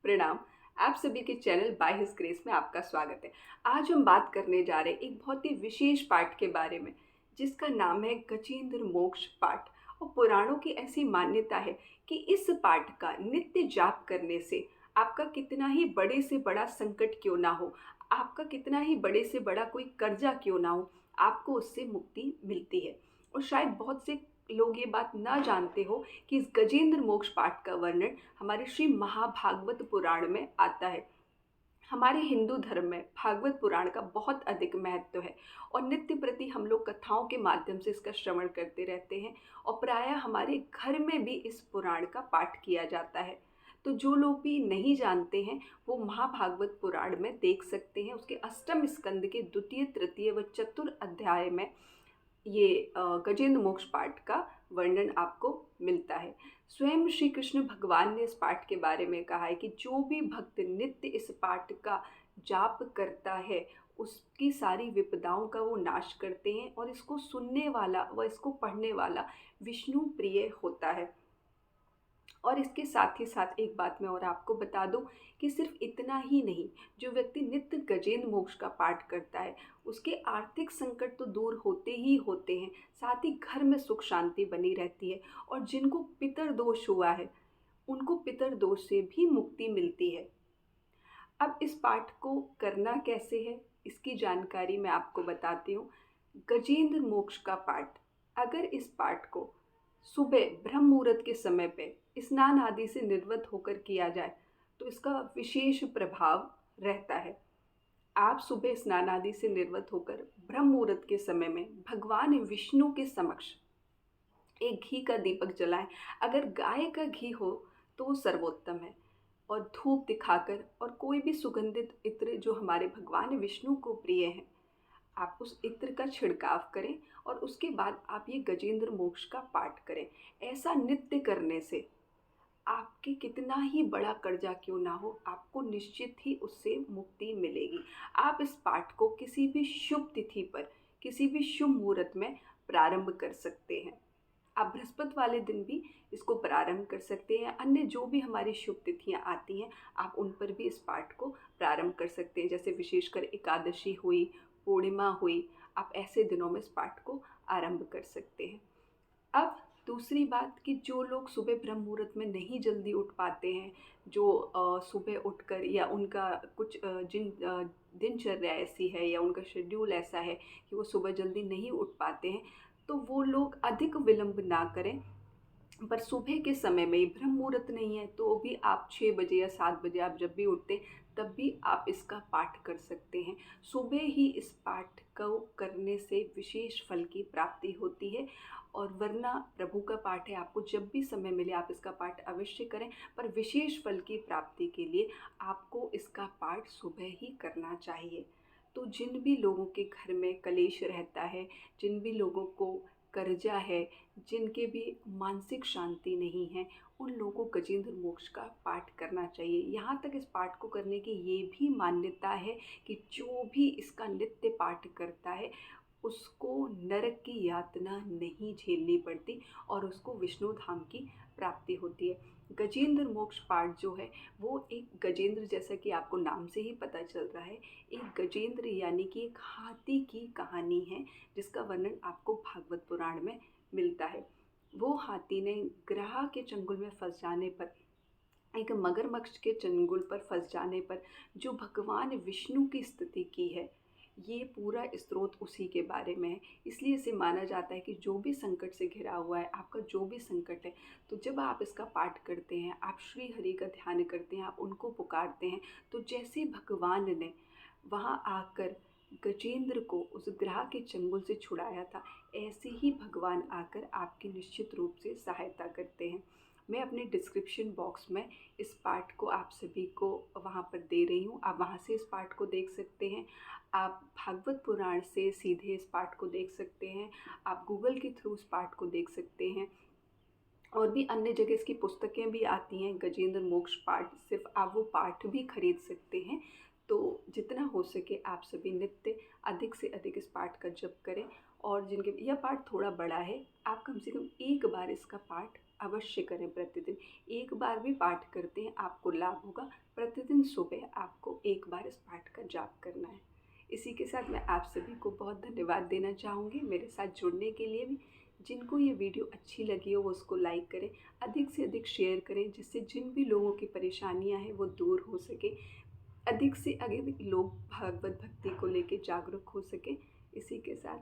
प्रणाम। आप सभी के चैनल बाय हिज ग्रेस में आपका स्वागत है। आज हम बात करने जा रहे हैं एक बहुत ही विशेष पाठ के बारे में, जिसका नाम है गजेंद्र मोक्ष पाठ। और पुराणों की ऐसी मान्यता है कि इस पाठ का नित्य जाप करने से आपका कितना ही बड़े से बड़ा संकट क्यों ना हो, आपका कितना ही बड़े से बड़ा कोई कर्जा क्यों ना हो, आपको उससे मुक्ति मिलती है। और शायद बहुत से लोग ये बात ना जानते हो कि इस गजेंद्र मोक्ष पाठ का वर्णन हमारे श्री महाभागवत पुराण में आता है। हमारे हिंदू धर्म में भागवत पुराण का बहुत अधिक महत्व है और नित्य प्रति हम लोग कथाओं के माध्यम से इसका श्रवण करते रहते हैं। और प्रायः हमारे घर में भी इस पुराण का पाठ किया जाता है। तो जो लोग भी नहीं जानते हैं वो महाभागवत पुराण में देख सकते हैं। उसके अष्टम स्कंद के द्वितीय, तृतीय व चतुर्थ अध्याय में ये गजेंद्र मोक्ष पाठ का वर्णन आपको मिलता है। स्वयं श्री कृष्ण भगवान ने इस पाठ के बारे में कहा है कि जो भी भक्त नित्य इस पाठ का जाप करता है उसकी सारी विपदाओं का वो नाश करते हैं, और इसको सुनने वाला व इसको पढ़ने वाला विष्णु प्रिय होता है। और इसके साथ ही साथ एक बात मैं और आपको बता दूं कि सिर्फ इतना ही नहीं, जो व्यक्ति नित्य गजेंद्र मोक्ष का पाठ करता है उसके आर्थिक संकट तो दूर होते ही होते हैं, साथ ही घर में सुख शांति बनी रहती है। और जिनको पितर दोष हुआ है उनको पितर दोष से भी मुक्ति मिलती है। अब इस पाठ को करना कैसे है, इसकी जानकारी मैं आपको बताती हूँ। गजेंद्र मोक्ष का पाठ, अगर इस पाठ को सुबह ब्रह्म मुहूर्त के समय पे स्नान आदि से निर्वृत्त होकर किया जाए तो इसका विशेष प्रभाव रहता है। आप सुबह स्नान आदि से निर्वृत्त होकर ब्रह्म मुहूर्त के समय में भगवान विष्णु के समक्ष एक घी का दीपक जलाएं। अगर गाय का घी हो तो वो सर्वोत्तम है। और धूप दिखाकर और कोई भी सुगंधित इत्र जो हमारे भगवान विष्णु को प्रिय है, आप उस इत्र का छिड़काव करें और उसके बाद आप ये गजेंद्र मोक्ष का पाठ करें। ऐसा नित्य करने से आपके कितना ही बड़ा कर्जा क्यों ना हो, आपको निश्चित ही उससे मुक्ति मिलेगी। आप इस पाठ को किसी भी शुभ तिथि पर, किसी भी शुभ मुहूर्त में प्रारंभ कर सकते हैं। आप बृहस्पति वाले दिन भी इसको प्रारंभ कर सकते हैं। अन्य जो भी हमारी शुभ तिथियाँ आती हैं आप उन पर भी इस पाठ को प्रारंभ कर सकते हैं। जैसे विशेषकर एकादशी हुई, पूर्णिमा हुई, आप ऐसे दिनों में इस पाठ को आरंभ कर सकते हैं। अब दूसरी बात कि जो लोग सुबह ब्रह्म मुहूर्त में नहीं जल्दी उठ पाते हैं, जो सुबह उठकर या उनका कुछ दिनचर्या ऐसी है या उनका शेड्यूल ऐसा है कि वो सुबह जल्दी नहीं उठ पाते हैं, तो वो लोग अधिक विलंब ना करें। पर सुबह के समय में ही ब्रह्म मुहूर्त नहीं है तो भी आप 6 बजे या 7 बजे आप जब भी उठते हैं तब भी आप इसका पाठ कर सकते हैं। सुबह ही इस पाठ को करने से विशेष फल की प्राप्ति होती है। और वरना प्रभु का पाठ है, आपको जब भी समय मिले आप इसका पाठ अवश्य करें। पर विशेष फल की प्राप्ति के लिए आपको इसका पाठ सुबह ही करना चाहिए। तो जिन भी लोगों के घर में कलेश रहता है, जिन भी लोगों को कर्जा है, जिनके भी मानसिक शांति नहीं है, उन लोगों को गजेंद्र मोक्ष का पाठ करना चाहिए। यहाँ तक इस पाठ को करने की ये भी मान्यता है कि जो भी इसका नित्य पाठ करता है उसको नरक की यातना नहीं झेलनी पड़ती और उसको विष्णु धाम की प्राप्ति होती है। गजेंद्र मोक्ष पाठ जो है वो एक गजेंद्र, जैसा कि आपको नाम से ही पता चल रहा है, एक गजेंद्र यानी कि एक हाथी की कहानी है जिसका वर्णन आपको भागवत पुराण में मिलता है। वो हाथी ने ग्रह के चंगुल में फंस जाने पर, एक मगरमच्छ के चंगुल पर फंस जाने पर जो भगवान विष्णु की स्तुति की है, ये पूरा स्रोत उसी के बारे में है। इसलिए इसे माना जाता है कि जो भी संकट से घिरा हुआ है, आपका जो भी संकट है, तो जब आप इसका पाठ करते हैं, आप श्री हरि का ध्यान करते हैं, आप उनको पुकारते हैं, तो जैसे भगवान ने वहाँ आकर गजेंद्र को उस ग्रह के चंगुल से छुड़ाया था, ऐसे ही भगवान आकर आपकी निश्चित रूप से सहायता करते हैं। मैं अपने डिस्क्रिप्शन बॉक्स में इस पाठ को आप सभी को वहाँ पर दे रही हूँ, आप वहाँ से इस पाठ को देख सकते हैं। आप भागवत पुराण से सीधे इस पाठ को देख सकते हैं, आप गूगल के थ्रू इस पाठ को देख सकते हैं। और भी अन्य जगह इसकी पुस्तकें भी आती हैं गजेंद्र मोक्ष पाठ, सिर्फ आप वो पाठ भी खरीद सकते हैं। तो जितना हो सके आप सभी नित्य अधिक से अधिक इस पाठ का जप करें। और जिनके यह पाठ थोड़ा बड़ा है, आप कम से कम एक बार इसका पाठ अवश्य करें प्रतिदिन। एक बार भी पाठ करते हैं आपको लाभ होगा। प्रतिदिन सुबह आपको एक बार इस पाठ का जाप करना है। इसी के साथ मैं आप सभी को बहुत धन्यवाद देना चाहूँगी मेरे साथ जुड़ने के लिए भी। जिनको ये वीडियो अच्छी लगी हो वो उसको लाइक करें, अधिक से अधिक शेयर करें, जिससे जिन भी लोगों की परेशानियाँ हैं वो दूर हो सके, अधिक से अधिक लोग भागवत भक्ति को लेके जागरूक हो सके। इसी के साथ